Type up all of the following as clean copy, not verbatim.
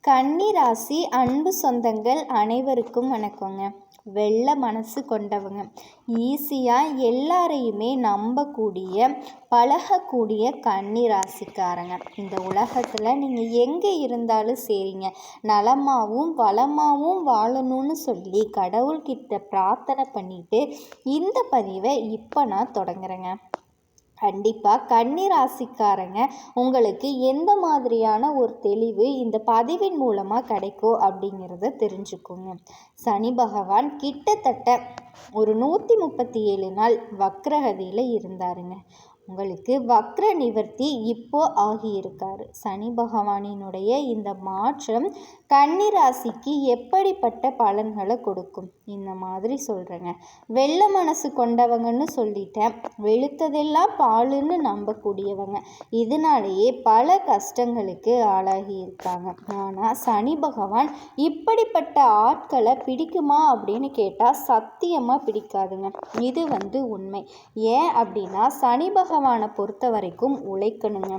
கன்னி ராசி அன்பு சொந்தங்கள் அனைவருக்கும் வணக்கங்க. வெள்ளை மனசு கொண்டவங்க, ஈஸியாக எல்லாரையுமே நம்பக்கூடிய பழகக்கூடிய கன்னி ராசிக்காரங்க. இந்த உலகத்தில் நீங்கள் எங்கே இருந்தாலும் சரிங்க, நலமாகவும் வளமாகவும் வாழணும்னு சொல்லி கடவுள்கிட்ட பிரார்த்தனை பண்ணிட்டு இந்த பதிவை இப்போ நான் தொடங்குறேங்க. கண்டிப்பாக கன்னி ராசிக்காரங்க உங்களுக்கு எந்த மாதிரியான ஒரு தெளிவு இந்த பதிவின் மூலமாக கிடைக்கும் அப்படிங்கிறத தெரிஞ்சுக்கோங்க. சனி பகவான் கிட்டத்தட்ட ஒரு 137 நாள் வக்ரகதியில் இருந்தாருங்க. உங்களுக்கு வக்ர நிவர்த்தி இப்போ ஆகியிருக்காரு. சனி பகவானினுடைய இந்த மாற்றம் கன்னி ராசிக்கு எப்படிப்பட்ட பலன்களை கொடுக்கும் இந்த மாதிரி சொல்கிறேங்க. வெள்ளை மனசு கொண்டவங்கன்னு சொல்லிட்டேன், வெளுத்ததெல்லாம் பாலுன்னு நம்பக்கூடியவங்க, இதனாலேயே பல கஷ்டங்களுக்கு ஆளாகி இருக்காங்க. ஆனால் சனி பகவான் இப்படிப்பட்ட ஆட்களை பிடிக்குமா அப்படின்னு கேட்டால் சத்தியமாக பிடிக்காதுங்க. இது உண்மை. ஏன் அப்படின்னா சனி பகவானை பொறுத்த வரைக்கும் உழைக்கணுங்க,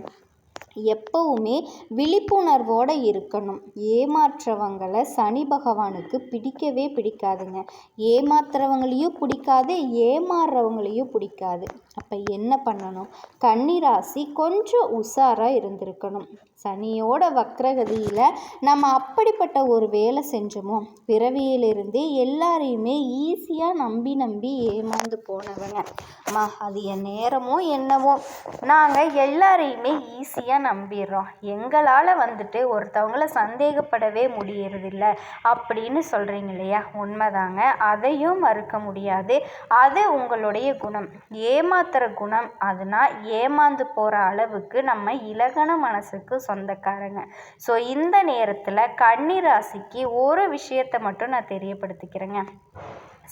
எப்பவுமே விழிப்புணர்வோடு இருக்கணும். ஏமாற்றவங்களை சனி பகவானுக்கு பிடிக்கவே பிடிக்காதுங்க. ஏமாத்துறவங்களையும் பிடிக்காது, ஏமாறுறவங்களையும் பிடிக்காது. அப்போ என்ன பண்ணணும்? கன்னி ராசி கொஞ்சம் உஷாராக இருந்திருக்கணும். சனியோட வக்ரகதியில் நம்ம அப்படிப்பட்ட ஒரு வேலை செஞ்சோமோ, பிறவியிலிருந்தே எல்லாரையுமே ஈஸியாக நம்பி ஏமாந்து போனவங்க. அது என் நேரமோ என்னவோ, நாங்கள் எல்லாரையுமே ஈஸியாக நம்பிடுறோம், எங்களால் ஒருத்தவங்களை சந்தேகப்படவே முடியறதில்ல அப்படின்னு சொல்கிறீங்க இல்லையா? உண்மைதாங்க, அதையும் மறுக்க முடியாது. அது உங்களுடைய குணம், ஏமாத்துற குணம். அதனால் ஏமாந்து போகிற அளவுக்கு நம்ம இலகன மனசுக்கு சொந்தக்காரங்க. ஸோ இந்த நேரத்தில் கன்னி ராசிக்கு ஒரு விஷயத்தை மட்டும் நான் தெரியப்படுத்திக்கிறேங்க.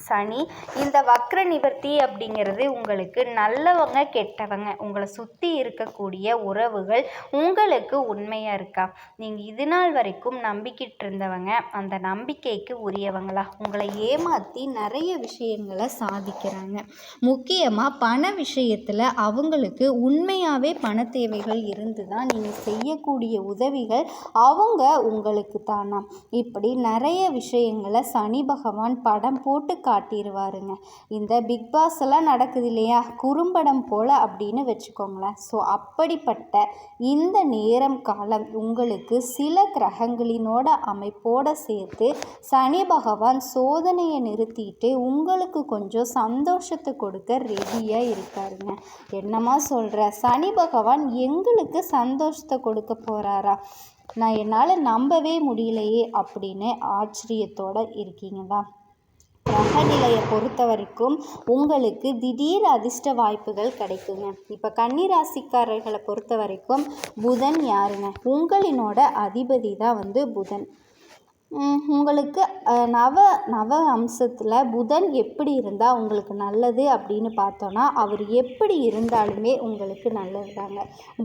சனி இந்த வக்ர நிவர்த்தி அப்படிங்கிறது உங்களுக்கு நல்லவங்க கெட்டவங்க, உங்களை சுற்றி இருக்கக்கூடிய உறவுகள் உங்களுக்கு உண்மையாக இருக்கா? நீங்கள் இது நாள் வரைக்கும் நம்பிக்கிட்டு இருந்தவங்க அந்த நம்பிக்கைக்கு உரியவங்களா? உங்களை ஏமாற்றி நிறைய விஷயங்களை சாதிக்கிறாங்க. முக்கியமாக பண விஷயத்தில் அவங்களுக்கு உண்மையாகவே பண தேவைகள் இருந்து தான் நீங்கள் செய்யக்கூடிய உதவிகள் அவங்க உங்களுக்கு தானா? இப்படி நிறைய விஷயங்களை சனி பகவான் படம் போட்டு காட்டிடுவாருங்க. இந்த பிக் பாஸ் எல்லாம் நடக்குது இல்லையா, குறும்படம் போல் அப்படின்னு வச்சுக்கோங்களேன். ஸோ அப்படிப்பட்ட இந்த நேரம் காலம் உங்களுக்கு சில கிரகங்களினோட அமைப்போடு சேர்த்து சனி பகவான் சோதனையை நிறுத்திட்டு உங்களுக்கு கொஞ்சம் சந்தோஷத்தை கொடுக்க ரெடியாக இருக்காருங்க. என்னமா சொல்கிற, சனி பகவான் எங்களுக்கு சந்தோஷத்தை கொடுக்க போகிறாரா? என்னால் நம்பவே முடியலையே அப்படின்னு ஆச்சரியத்தோடு இருக்கீங்களா? கிரகநிலையை பொறுத்த வரைக்கும் உங்களுக்கு திடீர் அதிர்ஷ்ட வாய்ப்புகள் கிடைக்குங்க. இப்போ கன்னி ராசிக்காரர்களை பொறுத்த வரைக்கும் புதன் யாருங்க? உங்களினோட அதிபதி தான் புதன். உங்களுக்கு நவ அம்சத்தில் புதன் எப்படி இருந்தால் உங்களுக்கு நல்லது அப்படின்னு பார்த்தோன்னா, அவர் எப்படி இருந்தாலுமே உங்களுக்கு நல்லது தாங்க.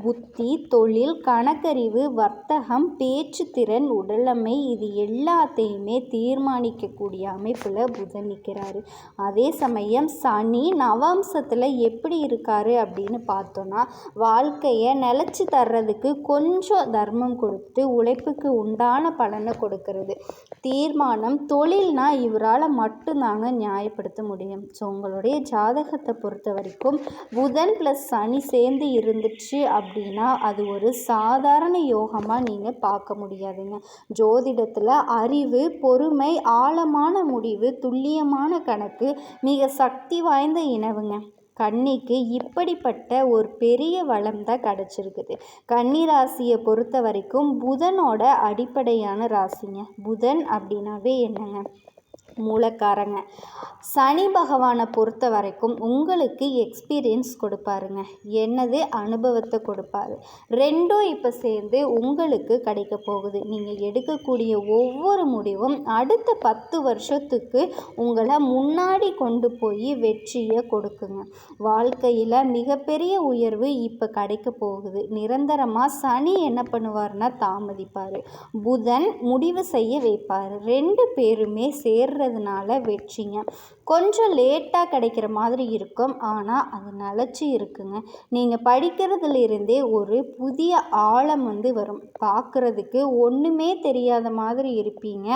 புத்தி, தொழில், கணக்கறிவு, வர்த்தகம், பேச்சு திறன், உடலமை, இது எல்லாத்தையுமே தீர்மானிக்கக்கூடிய அமைப்பில் புதன் நிற்கிறாரு. அதே சமயம் சனி நவம்சத்தில் எப்படி இருக்காரு அப்படின்னு பார்த்தோன்னா, வாழ்க்கையை நிலச்சி தர்றதுக்கு கொஞ்சம் தர்மம் கொடுத்து உழைப்புக்கு உண்டான பலனை கொடுக்கறது. தீர்மானம், தொழில்னா இவரால் மட்டும்தாங்க நியாயப்படுத்த முடியும். ஸோ உங்களுடைய ஜாதகத்தை பொறுத்த வரைக்கும் புதன் ப்ளஸ் சனி சேர்ந்து இருந்துச்சு அப்படின்னா அது ஒரு சாதாரண யோகமாக நீங்கள் பார்க்க முடியாதுங்க. ஜோதிடத்தில் அறிவு, பொறுமை, ஆழமான முடிவு, துல்லியமான கணக்கு மிக சக்தி வாய்ந்த இனவுங்க. கன்னிக்கு இப்படிப்பட்ட ஒரு பெரிய வளம் தான் கிடச்சிருக்குது. கன்னி ராசியை பொறுத்த வரைக்கும் புதனோட அடிப்படையான ராசிங்க. புதன் அப்படின்னாவே என்னங்க? மூலக்காரங்க. சனி பகவானை பொறுத்த வரைக்கும் உங்களுக்கு எக்ஸ்பீரியன்ஸ் கொடுப்பாருங்க, என்னது அனுபவத்தை கொடுப்பாரு. ரெண்டும் இப்போ சேர்ந்து உங்களுக்கு கிடைக்க போகுது. நீங்கள் எடுக்கக்கூடிய ஒவ்வொரு முடிவும் அடுத்த 10 வருஷத்துக்கு உங்களை முன்னாடி கொண்டு போய் வெற்றியை கொடுக்குங்க. வாழ்க்கையில் மிகப்பெரிய உயர்வு இப்போ கிடைக்க போகுது. நிரந்தரமாக சனி என்ன பண்ணுவார்னா தாமதிப்பார், புதன் முடிவு செய்ய வைப்பார். 2 பேருமே சேர்ற சேர்றதுனால வெற்றிங்க. கொஞ்சம் லேட்டாக கிடைக்கிற மாதிரி இருக்கும், ஆனால் அது நிலச்சி இருக்குங்க. நீங்கள் படிக்கிறதுலேருந்தே ஒரு புதிய ஆழம் வரும். பார்க்குறதுக்கு ஒன்றுமே தெரியாத மாதிரி இருப்பீங்க,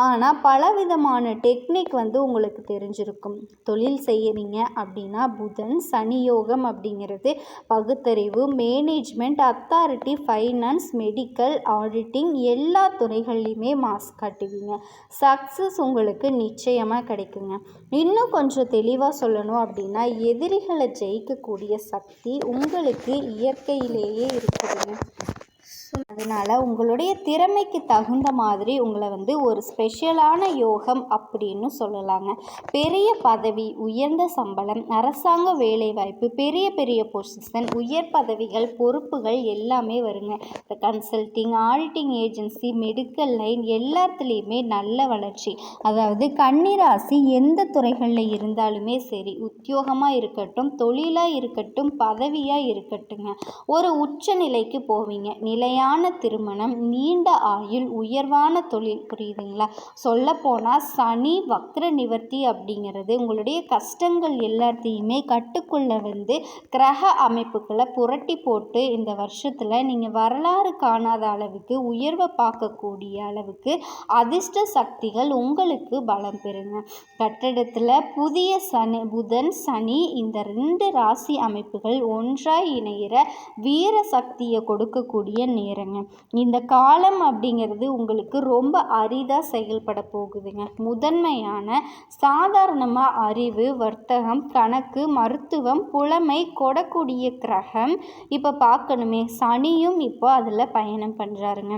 ஆனால் பலவிதமான டெக்னிக் உங்களுக்கு தெரிஞ்சிருக்கும். தொழில் செய்கிறீங்க அப்படின்னா புதன் சனி யோகம் அப்படிங்கிறது பகுத்தறிவு, management, authority, finance, medical, auditing எல்லா துறைகள்லையுமே மாஸ் காட்டுவீங்க. சக்ஸஸ் உங்களுக்கு நிச்சயமாக கிடைக்குங்க. இன்னும் கொஞ்சம் தெளிவாக சொல்லணும் அப்படின்னா எதிரிகளை ஜெயிக்கக்கூடிய சக்தி உங்களுக்கு இயற்கையிலேயே இருக்குதுங்க. அதனால் உங்களுடைய திறமைக்கு தகுந்த மாதிரி உங்களை ஒரு ஸ்பெஷலான யோகம் அப்படின்னு சொல்லலாங்க. பெரிய பதவி, உயர்ந்த சம்பளம், அரசாங்க வேலைவாய்ப்பு, பெரிய பெரிய பொசிஷன், உயர் பதவிகள், பொறுப்புகள் எல்லாமே வருங்க. இந்த consulting, auditing agency, medical line எல்லாத்துலேயுமே நல்ல வளர்ச்சி. அதாவது கன்னிராசி எந்த துறைகளில் இருந்தாலுமே சரி, உத்தியோகமாக இருக்கட்டும், தொழிலாக இருக்கட்டும், பதவியாக இருக்கட்டுங்க, ஒரு உச்ச நிலைக்கு போவீங்க. நிலையான திருமணம், நீண்ட ஆயுள், உயர்வான தொழில். புரியுதுங்களா? சொல்லப்போனால் சனி வக்ர நிவர்த்தி அப்படிங்கிறது உங்களுடைய கஷ்டங்கள் எல்லாத்தையுமே கட்டுக்குள்ள கிரக அமைப்புகளை புரட்டி போட்டு இந்த வருஷத்தில் நீங்கள் வரலாறு காணாத அளவுக்கு உயர்வை பார்க்கக்கூடிய அளவுக்கு அதிர்ஷ்ட சக்திகள் உங்களுக்கு பலம் பெறுங்க. கட்டடத்தில் புதிய சனி, புதன் சனி இந்த 2 ராசி அமைப்புகள் ஒன்றாய் இணைகிற வீர சக்தியை கொடுக்கக்கூடிய நேரங்க. இந்த காலம் அப்படிங்கிறது உங்களுக்கு ரொம்ப அரிதாக செயல்பட போகுதுங்க. முதன்மையான சாதாரணமாக அறிவு, வர்த்தகம், கணக்கு, மருத்துவம், புலமை கொடக்கூடிய கிரகம் இப்போ பார்க்கணுமே, சனியும் இப்போ அதில் பயணம் பண்ணுறாருங்க.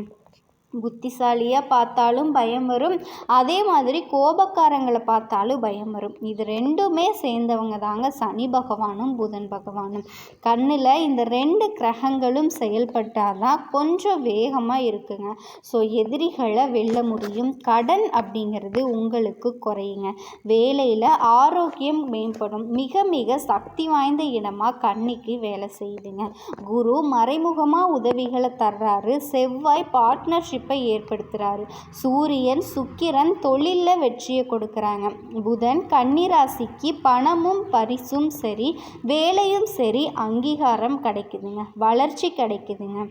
புத்திசாலியாக பார்த்தாலும் பயம் வரும், அதே மாதிரி கோபக்காரங்களை பார்த்தாலும் பயம் வரும். இது ரெண்டுமே சேர்ந்தவங்க தாங்க சனி பகவானும் புதன் பகவானும். கண்ணில் இந்த 2 கிரகங்களும் செயல்பட்டால் தான் கொஞ்சம் வேகமாக இருக்குங்க. ஸோ எதிரிகளை வெல்ல முடியும். கடன் அப்படிங்கிறது உங்களுக்கு குறையுங்க. வேலையில் ஆரோக்கியம் மேம்படும். மிக மிக சக்தி வாய்ந்த இடமாக கன்னிக்கு வேலை செய்யுதுங்க. குரு மறைமுகமாக உதவிகளை தர்றாரு. செவ்வாய் பார்ட்னர்ஷிப் ஏற்படுத்துறாரு. சூரியன் சுக்கிரன் தொழிலில் வெற்றியை கொடுக்குறாங்க. புதன் கன்னிராசிக்கு பணமும் பரிசும் சரி, வேலையும் சரி, அங்கீகாரம் கிடைக்குதுங்க, வளர்ச்சி கிடைக்குதுங்க.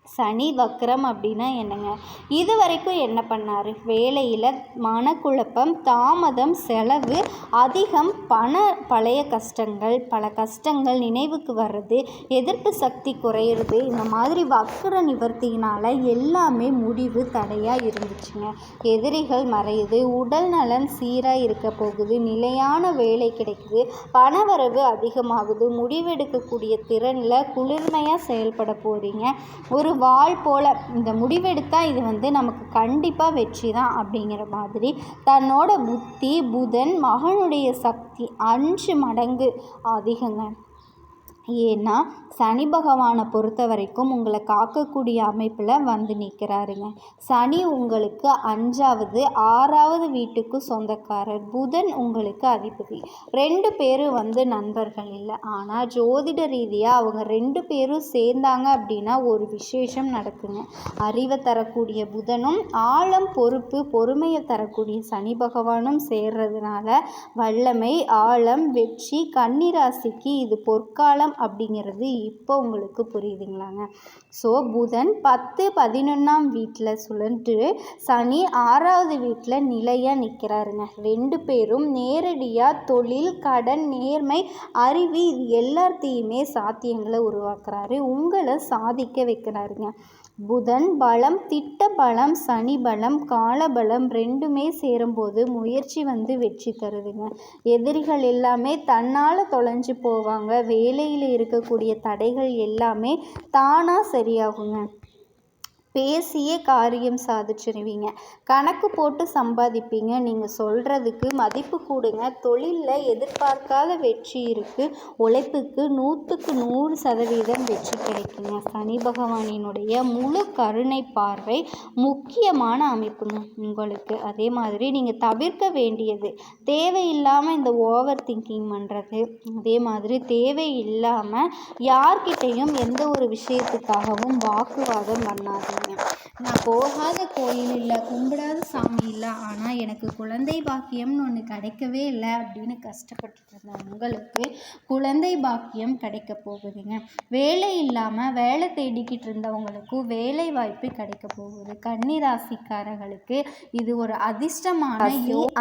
சனி வக்ரம் அப்படின்னா என்னங்க? இது வரைக்கும் என்ன பண்ணார்? வேலையில் மனக்குழப்பம், தாமதம், செலவு அதிகம், பழைய கஷ்டங்கள், பல கஷ்டங்கள் நினைவுக்கு வர்றது, எதிர்ப்பு சக்தி குறையிறது, இந்த மாதிரி வக்ர நிவர்த்தியினால் எல்லாமே முடிவு தடையாக இருந்துச்சுங்க. எதிரிகள் மறையுது, உடல் நலன் சீராக இருக்க போகுது, நிலையான வேலை கிடைக்குது, பணவரவு அதிகமாகுது, முடிவெடுக்கக்கூடிய திறனில் குளிர்மையாக செயல்பட போகிறீங்க. ஒரு வாள் போல் இந்த முடிவெடுத்தால் இது நமக்கு கண்டிப்பாக வெற்றி தான் அப்படிங்கிற மாதிரி தன்னோட புத்தி புதன் மகனுடைய சக்தி 5 மடங்கு அதிகங்க. ஏன்னா சனி பகவானை பொறுத்த வரைக்கும் உங்களை காக்கக்கூடிய அமைப்பில் நிற்கிறாருங்க. சனி உங்களுக்கு 5வது 6வது வீட்டுக்கு சொந்தக்காரர். புதன் உங்களுக்கு அதிபதி. 2 பேரும் நண்பர்கள் இல்லை, ஆனால் ஜோதிட ரீதியாக அவங்க 2 பேரும் சேர்ந்தாங்க அப்படின்னா ஒரு விசேஷம் நடக்குங்க. அறிவை தரக்கூடிய புதனும் ஆழம், பொறுப்பு, பொறுமையை தரக்கூடிய சனி பகவானும் சேர்றதுனால வல்லமை, ஆழம், வெற்றி. கன்னிராசிக்கு இது பொற்காலம் அப்படிங்கிறது இப்போ உங்களுக்கு புரியுதுங்களாங்க. ஸோ புதன் 10, 11ஆம் வீட்டில் சுழன்று சனி 6வது வீட்டில் நிலையாக நிற்கிறாருங்க. 2 பேரும் நேரடியாக தொழில், கடன், நேர்மை, அறிவு இது எல்லாத்தையுமே சாத்தியங்களை உருவாக்குறாரு. உங்களை சாதிக்க வைக்கிறாருங்க. புதன் பலம், திட்ட பலம், சனி பலம், காலபலம் 2மே சேரும்போது முயற்சி வெற்றி தருதுங்க. எதிரிகள் எல்லாமே தன்னால் தொலைஞ்சு போவாங்க. வேலையில் இருக்கக்கூடிய தடைகள் எல்லாமே தானாக சரியாகுங்க. பேசியே காரியம் சாதிச்சிருவீங்க. கணக்கு போட்டு சம்பாதிப்பீங்க. நீங்கள் சொல்கிறதுக்கு மதிப்பு கூடுங்க. தொழிலில் எதிர்பார்க்காத வெற்றி இருக்குது. உழைப்புக்கு 100க்கு 100% வெற்றி கிடைக்குங்க. சனி பகவானினுடைய முழு கருணை பார்வை முக்கியமான அமைப்புங்க உங்களுக்கு. அதே மாதிரி நீங்கள் தவிர்க்க வேண்டியது தேவையில்லாமல் இந்த ஓவர் திங்கிங் பண்ணுறது, அதே மாதிரி தேவையில்லாமல் யார்கிட்டையும் எந்த ஒரு விஷயத்துக்காகவும் வாக்குவாதம் பண்ணாதீங்க. போகுதுங்க. நான் போகாத கோயில் இல்லை, கும்பிடாத சாமி இல்லை, ஆனால் எனக்கு குழந்தை பாக்கியம்னு ஒன்று கிடைக்கவே இல்லை அப்படின்னு கஷ்டப்பட்டுட்டு இருந்த உங்களுக்கு குழந்தை பாக்கியம் கிடைக்க போகுதுங்க. வேலை இல்லாமல் வேலை தேடிக்கிட்டு இருந்தவங்களுக்கும் வேலை வாய்ப்பு கிடைக்க போகுது. கன்னி ராசிக்காரர்களுக்கு இது ஒரு அதிர்ஷ்டமான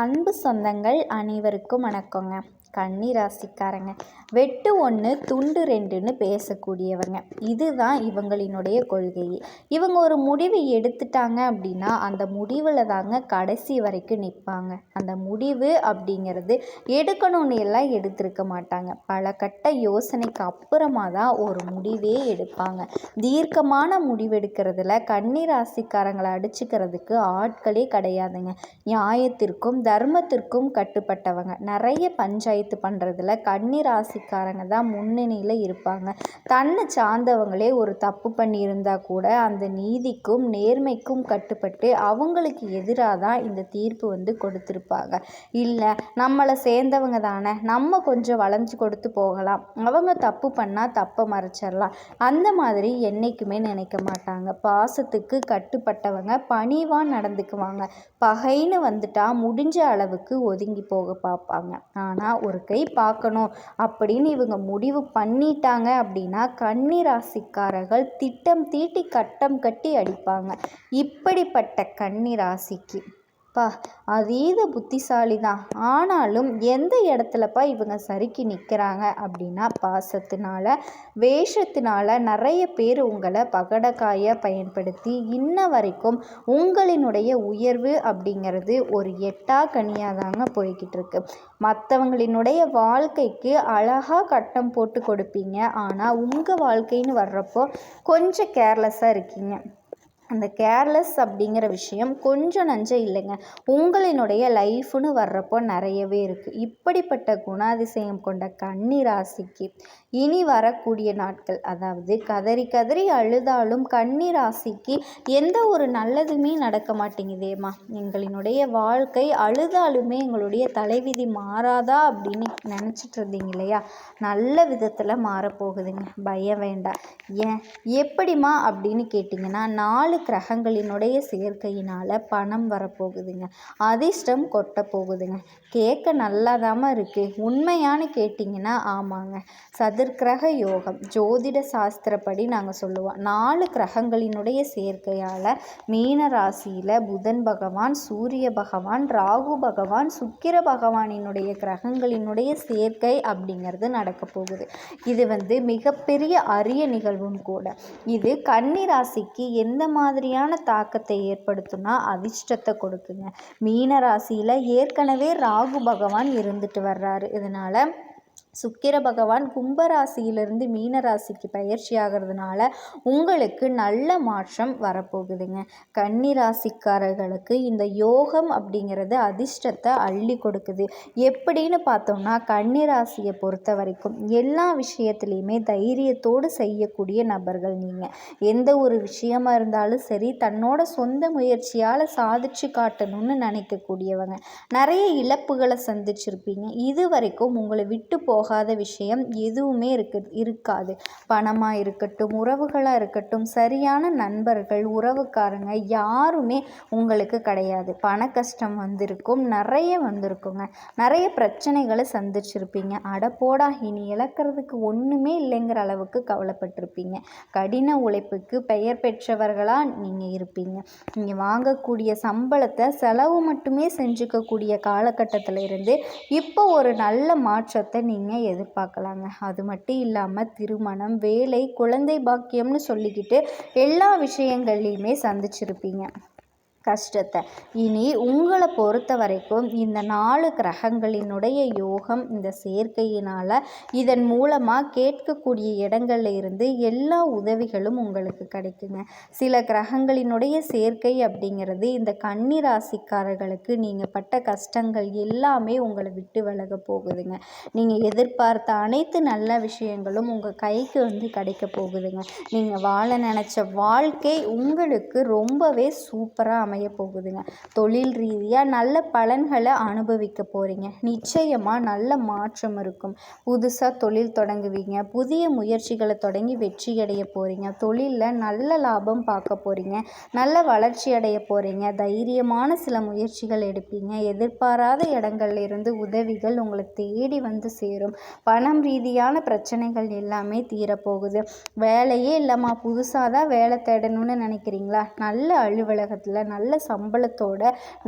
அன்பு சொந்தங்கள் அனைவருக்கும் வணக்கங்க. கன்னி ராசிக்காரங்க வெட்டு 1 துண்டு 2ன்னு பேசக்கூடியவங்க. இதுதான் இவங்களினுடைய கொள்கையே. இவங்க ஒரு முடிவு எடுத்துட்டாங்க அப்படின்னா அந்த முடிவில் தாங்க கடைசி வரைக்கும் நிற்பாங்க. அந்த முடிவு அப்படிங்கிறது எடுக்கணும்னு எல்லாம் எடுத்திருக்க மாட்டாங்க. பல கட்ட யோசனைக்கு அப்புறமா தான் ஒரு முடிவே எடுப்பாங்க. தீர்க்கமான முடிவெடுக்கிறதுல கன்னி ராசிக்காரங்களை அடிச்சுக்கிறதுக்கு ஆட்களே கிடையாதுங்க. நியாயத்திற்கும் தர்மத்திற்கும் கட்டுப்பட்டவங்க. நிறைய பஞ்சாயத்து பண்ணுறதுல கன்னி ராசிக்காரங்க தான் முன்னணியில் இருப்பாங்க. தன்னை சார்ந்தவங்களே ஒரு தப்பு பண்ணியிருந்தா கூட அந்த நீதிக்கும் நேர்மைக்கும் கட்டுப்பட்டு அவங்களுக்கு எதிராக தான் இந்த தீர்ப்பு கொடுத்துருப்பாங்க. இல்லை நம்மளை சேர்ந்தவங்க தானே, நம்ம கொஞ்சம் வளைஞ்சு கொடுத்து போகலாம், அவங்க தப்பு பண்ணால் தப்பை மறைச்சிடலாம், அந்த மாதிரி என்றைக்குமே நினைக்க மாட்டாங்க. பாசத்துக்கு கட்டுப்பட்டவங்க பணிவாக நடந்துக்குவாங்க. பகைன்னு வந்துட்டா முடிஞ்ச அளவுக்கு ஒதுங்கி போக பார்ப்பாங்க. ஆனால் ஒரு கை பார்க்கணும் அப்படின்னு இவங்க முடிவு பண்ணிட்டாங்க அப்படின்னா கன்னி ராசிக்காரர்கள் திட்டம் தீட்டி கட்டம் கட்டி அடிப்பாங்க. இப்படிப்பட்ட கன்னி ராசிக்கு அதீத புத்திசாலி தான். ஆனாலும் எந்த இடத்துலப்பா இவங்க சறுக்கி நிற்கிறாங்க அப்படின்னா பாசத்தினால வேஷத்தினால நிறைய பேர் உங்களை பகடக்காயாக பயன்படுத்தி இன்ன வரைக்கும் உங்களினுடைய உயர்வு அப்படிங்கிறது ஒரு எட்டா கனியாக தாங்க போய்கிட்டு இருக்கு. மற்றவங்களினுடைய வாழ்க்கைக்கு அழகாக கட்டம் போட்டு கொடுப்பீங்க. ஆனால் உங்கள் வாழ்க்கைன்னு வர்றப்போ கொஞ்சம் கேர்லெஸ்ஸாக இருக்கீங்க. அந்த கேர்லெஸ் அப்படிங்கிற விஷயம் கொஞ்சம் நஞ்சம் இல்லைங்க. உங்களினுடைய லைஃப்னு வர்றப்போ நிறையவே இருக்குது. இப்படிப்பட்ட குணாதிசயம் கொண்ட கன்னி ராசிக்கு இனி வரக்கூடிய நாட்கள், அதாவது கதறி கதறி அழுதாலும் கன்னி ராசிக்கு எந்த ஒரு நல்லதுமே நடக்க மாட்டேங்குதேம்மா, எங்களினுடைய வாழ்க்கை அழுதாலுமே எங்களுடைய தலைவிதி மாறாதா அப்படின்னு நினச்சிட்டு இருந்தீங்க இல்லையா, நல்ல விதத்தில் மாறப்போகுதுங்க. பயம் வேண்டாம். ஏன் எப்படிமா அப்படின்னு கேட்டிங்கன்னா 4 கிரகங்களினுடைய சேர்க்கையினால் பணம் வரப்போகுதுங்க. அதிர்ஷ்டம் கொட்ட போகுதுங்க. கேட்க நல்லாதாம இருக்குது. உண்மையானு கேட்டிங்கன்னா ஆமாங்க. சதுர்கிரக யோகம் ஜோதிட சாஸ்திரப்படி நாங்கள் சொல்லுவோம். 4 கிரகங்களினுடைய சேர்க்கையால் மீன ராசியில் புதன் பகவான், சூரிய பகவான், ராகு பகவான், சுக்கிர பகவானினுடைய கிரகங்களினுடைய சேர்க்கை அப்படிங்கிறது நடக்க போகுது. இது மிகப்பெரிய அரிய நிகழ்வும் கூட. இது கன்னி ராசிக்கு எந்த மாதிரியான தாக்கத்தை ஏற்படுத்தும்னா அதிர்ஷ்டத்தை கொடுக்குங்க. மீன ராசியில் ஏற்கனவே ராகு பகவான் இருந்துட்டு வர்றாரு. இதனால் சுக்கிர பகவான் கும்பராசியிலிருந்து மீன ராசிக்கு பயிற்சி ஆகிறதுனால உங்களுக்கு நல்ல மாற்றம் வரப்போகுதுங்க. கன்னி ராசிக்காரர்களுக்கு இந்த யோகம் அப்படிங்கிறது அதிர்ஷ்டத்தை அள்ளி கொடுக்குது. எப்படின்னு பார்த்தோம்னா கன்னி ராசியை பொறுத்த வரைக்கும் எல்லா விஷயத்துலையுமே தைரியத்தோடு செய்யக்கூடிய நபர்கள் நீங்கள். எந்த ஒரு விஷயமா இருந்தாலும் சரி தன்னோட சொந்த முயற்சியால் சாதிச்சு காட்டணும்னு நினைக்கக்கூடியவங்க. நிறைய இழப்புகளை சந்திச்சிருப்பீங்க. இது வரைக்கும் உங்களை விட்டு போகாத விஷயம் எதுவுமே இருக்காது. பணமாக இருக்கட்டும், உறவுகளாக இருக்கட்டும், சரியான நண்பர்கள், உறவுக்காரங்க யாருமே உங்களுக்கு கிடையாது. பண கஷ்டம் வந்திருக்கும், நிறைய வந்திருக்குங்க. நிறைய பிரச்சனைகளை சந்திச்சிருப்பீங்க. அடப்போடா இனி இழக்கிறதுக்கு ஒன்றுமே இல்லைங்கிற அளவுக்கு கவலைப்பட்டிருப்பீங்க. கடின உழைப்புக்கு பெயர் பெற்றவர்களாக நீங்கள் இருப்பீங்க. நீங்கள் வாங்கக்கூடிய சம்பளத்தை செலவு மட்டுமே செஞ்சுக்கக்கூடிய காலகட்டத்தில் இருந்து இப்போ ஒரு நல்ல மாற்றத்தை நீங்கள் எதிர்பார்க்கலாங்க. அது மட்டும் இல்லாமல் திருமணம், வேலை, குழந்தை பாக்கியம்னு சொல்லிக்கிட்டு எல்லா விஷயங்கள்லையுமே சந்திச்சிருப்பீங்க கஷ்டத்தை. இனி உங்களை பொறுத்த வரைக்கும் இந்த 4 கிரகங்களினுடைய யோகம், இந்த சேர்க்கையினால் இதன் மூலமாக கேட்கக்கூடிய இடங்கள்ல இருந்து எல்லா உதவிகளும் உங்களுக்கு கிடைக்குங்க. சில கிரகங்களினுடைய சேர்க்கை அப்படிங்கிறது இந்த கன்னி ராசிக்காரர்களுக்கு நீங்கள் பட்ட கஷ்டங்கள் எல்லாமே உங்களை விட்டு விலக போகுதுங்க. நீங்கள் எதிர்பார்த்த அனைத்து நல்ல விஷயங்களும் உங்கள் கைக்கு கிடைக்க போகுதுங்க. நீங்கள் வாழ நினச்ச வாழ்க்கை உங்களுக்கு ரொம்பவே சூப்பராக அமைய போகுதுங்க. தொழில் ரீதியாக நல்ல பலன்களை அனுபவிக்க போகிறீங்க. நிச்சயமாக நல்ல மாற்றம் இருக்கும். புதுசாக தொழில் தொடங்குவீங்க. புதிய முயற்சிகளை தொடங்கி வெற்றி அடைய போகிறீங்க. தொழிலில் நல்ல லாபம் பார்க்க போகிறீங்க. நல்ல வளர்ச்சி அடைய போகிறீங்க. தைரியமான சில முயற்சிகள் எடுப்பீங்க. எதிர்பாராத இடங்கள்ல இருந்து உதவிகள் உங்களை தேடி வந்து சேரும். பணம் ரீதியான பிரச்சனைகள் எல்லாமே தீரப்போகுது. வேலையே இல்லைம்மா, புதுசாக தான் வேலை தேடணும்னு நினைக்கிறீங்களா? நல்ல அலுவலகத்தில் நல்ல சம்பளத்தோட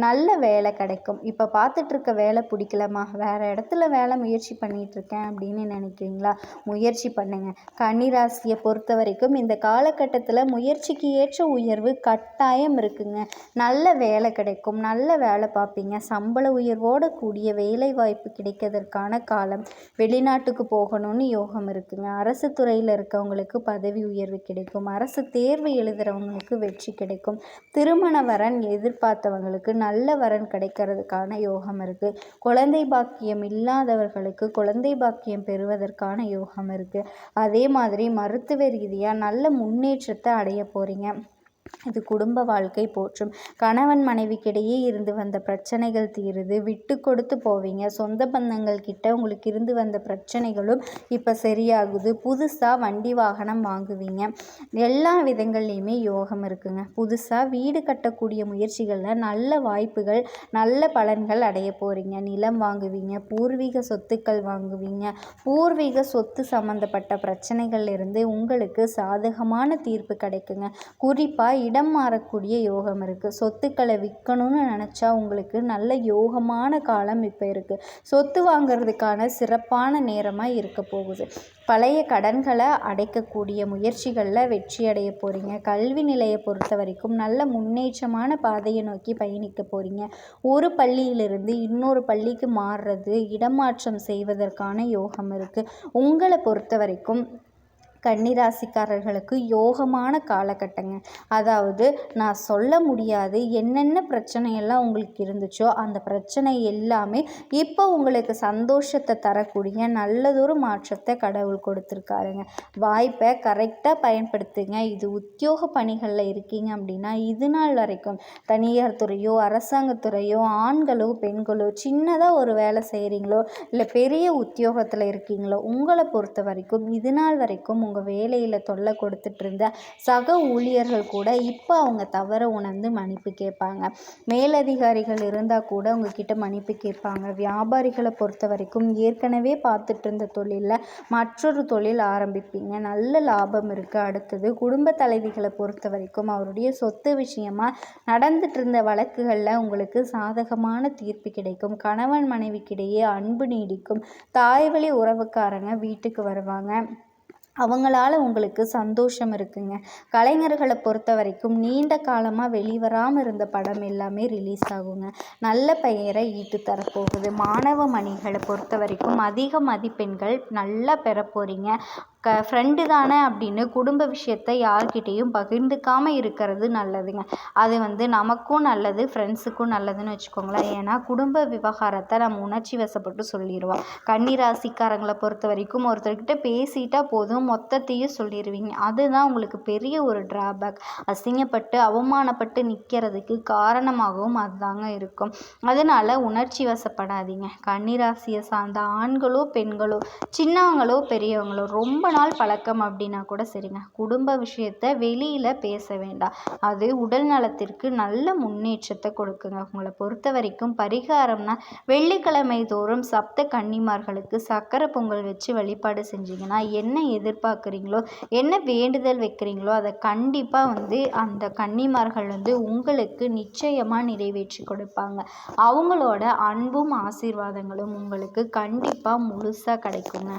நல்ல வேலை கிடைக்கும். இப்போ பார்த்துட்ருக்க வேலை பிடிக்கலம்மா, வேறு இடத்துல வேலை முயற்சி பண்ணிகிட்ருக்கேன் அப்படின்னு நினைக்கிறீங்களா? முயற்சி பண்ணுங்க. கன்னிராசியை பொறுத்த வரைக்கும் இந்த காலகட்டத்தில் முயற்சிக்கு ஏற்ற உயர்வு கட்டாயம் இருக்குங்க. நல்ல வேலை கிடைக்கும். நல்ல வேலை பார்ப்பீங்க. சம்பள உயர்வோடு கூடிய வேலை வாய்ப்பு கிடைக்கிறதுக்கான காலம். வெளிநாட்டுக்கு போகணும்னு யோகம் இருக்குங்க. அரசு துறையில் இருக்கவங்களுக்கு பதவி உயர்வு கிடைக்கும். அரசு தேர்வு எழுதுகிறவங்களுக்கு வெற்றி கிடைக்கும். திருமண வரன் எதிர்பார்த்தவங்களுக்கு நல்ல வரன் கிடைக்கிறதுக்கான யோகம் இருக்குது. குழந்தை பாக்கியம் இல்லாதவர்களுக்கு குழந்தை பாக்கியம் பெறுவதற்கான யோகம் இருக்குது. அதே மாதிரி மருத்துவ ரீதியாக நல்ல முன்னேற்றத்தை அடைய போகிறீங்க. இது குடும்ப வாழ்க்கை போற்றும். கணவன் மனைவிக்கிடையே இருந்து வந்த பிரச்சனைகள் தீருது. விட்டு கொடுத்து போவீங்க. சொந்த பந்தங்கள் கிட்ட உங்களுக்கு இருந்து வந்த பிரச்சனைகளும் இப்போ சரியாகுது. புதுசாக வண்டி வாகனம் வாங்குவீங்க. எல்லா விதங்கள்லையுமே யோகம் இருக்குங்க. புதுசாக வீடு கட்டக்கூடிய முயற்சிகளில் நல்ல வாய்ப்புகள் நல்ல பலன்கள் அடைய போகிறீங்க. நிலம் வாங்குவீங்க. பூர்வீக சொத்துக்கள் வாங்குவீங்க. பூர்வீக சொத்து சம்மந்தப்பட்ட பிரச்சனைகள் இருந்து உங்களுக்கு சாதகமான தீர்ப்பு கிடைக்குங்க. குறிப்பாக இடம் மாறக்கூடிய யோகம் இருக்குது. சொத்துக்களை விற்கணும்னு நினச்சா உங்களுக்கு நல்ல யோகமான காலம் இப்போ இருக்குது. சொத்து வாங்கிறதுக்கான சிறப்பான நேரமாக இருக்க போகுது. பழைய கடன்களை அடைக்கக்கூடிய முயற்சிகளில் வெற்றி அடைய போகிறீங்க. கல்வி நிலையை பொறுத்த வரைக்கும் நல்ல முன்னேற்றமான பாதையை நோக்கி பயணிக்க போகிறீங்க. ஒரு பள்ளியிலிருந்து இன்னொரு பள்ளிக்கு மாறுறது, இடமாற்றம் செய்வதற்கான யோகம் இருக்குது. உங்களை பொறுத்த வரைக்கும் கன்னிராசிக்காரர்களுக்கு யோகமான காலகட்டங்க. அதாவது நான் சொல்ல முடியாது என்னென்ன பிரச்சனையெல்லாம் உங்களுக்கு இருந்துச்சோ அந்த பிரச்சனை எல்லாமே இப்போ உங்களுக்கு சந்தோஷத்தை தரக்கூடிய நல்லதொரு மாற்றத்தை கடவுள் கொடுத்துருக்காருங்க. வாய்ப்பை கரெக்டாக பயன்படுத்துங்க. இது உத்தியோக பணிகளில் இருக்கீங்க அப்படின்னா இது நாள் வரைக்கும் தனியார் துறையோ அரசாங்கத்துறையோ ஆண்களோ பெண்களோ சின்னதாக ஒரு வேலை செய்கிறீங்களோ இல்லை பெரிய உத்தியோகத்தில் இருக்கீங்களோ உங்களை பொறுத்த வரைக்கும் இது நாள் வரைக்கும் உங்கள் வேலையில் தொல்லை கொடுத்துட்டு இருந்த சக ஊழியர்கள் கூட இப்போ அவங்க தவற உணர்ந்து மன்னிப்பு கேட்பாங்க. மேலதிகாரிகள் இருந்தால் கூட உங்ககிட்ட மன்னிப்பு கேட்பாங்க. வியாபாரிகளை பொறுத்த வரைக்கும் ஏற்கனவே பார்த்துட்டு இருந்த தொழிலில் மற்றொரு தொழில் ஆரம்பிப்பீங்க. நல்ல லாபம் இருக்குது. அடுத்தது குடும்ப தலைவிகளை பொறுத்த வரைக்கும் அவருடைய சொத்து விஷயமாக நடந்துட்டு இருந்த வழக்குகளில் உங்களுக்கு சாதகமான தீர்ப்பு கிடைக்கும். கணவன் மனைவிக்கிடையே அன்பு நீடிக்கும். தாய்வழி உறவுக்காரங்க வீட்டுக்கு வருவாங்க. அவங்களால உங்களுக்கு சந்தோஷம் இருக்குங்க. கலைஞர்களை பொறுத்த வரைக்கும் நீண்ட காலமாக வெளிவராமல் இருந்த படம் எல்லாமே ரிலீஸ் ஆகுங்க. நல்ல பெயரை ஈட்டு தரப்போகுது. மாணவ மணிகளை பொறுத்த வரைக்கும் அதிக மதிப்பெண்கள் நல்லா பெற போகிறீங்க. ஃப்ரெண்டு தானே அப்படின்னு குடும்ப விஷயத்தை யார்கிட்டையும் பகிர்ந்துக்காமல் இருக்கிறது நல்லதுங்க. அது நமக்கும் நல்லது, ஃப்ரெண்ட்ஸுக்கும் நல்லதுன்னு வச்சுக்கோங்களேன். ஏன்னா குடும்ப விவகாரத்தை நம்ம உணர்ச்சி வசப்பட்டு சொல்லிடுவோம். கன்னிராசிக்காரங்களை பொறுத்த வரைக்கும் ஒருத்தர்கிட்ட பேசிட்டா போதும் மொத்தத்தையும் சொல்லிடுவீங்க. அதுதான் உங்களுக்கு பெரிய ஒரு டிராபேக். அசிங்கப்பட்டு அவமானப்பட்டு நிற்கிறதுக்கு காரணமாகவும் அதுதாங்க இருக்கும். அதனால் உணர்ச்சி வசப்படாதீங்க. கன்னிராசியை சார்ந்த ஆண்களோ பெண்களோ சின்னவங்களோ பெரியவங்களோ ரொம்ப நாள் பழக்கம் அப்படின்னா கூட சரிங்க. குடும்ப விஷயத்தை வெளியில் பேச வேண்டாம். அது உடல் நலத்திற்கு நல்ல முன்னேற்றத்தை கொடுக்குங்க. உங்களை பொறுத்த வரைக்கும் பரிகாரம்னா வெள்ளிக்கிழமை தோறும் சப்த கன்னிமார்களுக்கு சக்கரை பொங்கல் வச்சு வழிபாடு செஞ்சீங்கன்னா என்ன எதிர்பார்க்குறீங்களோ என்ன வேண்டுதல் வைக்கிறீங்களோ அதை கண்டிப்பாக அந்த கன்னிமார்கள் உங்களுக்கு நிச்சயமாக நிறைவேற்றி கொடுப்பாங்க. அவங்களோட அன்பும் ஆசீர்வாதங்களும் உங்களுக்கு கண்டிப்பாக முழுசாக கிடைக்குங்க.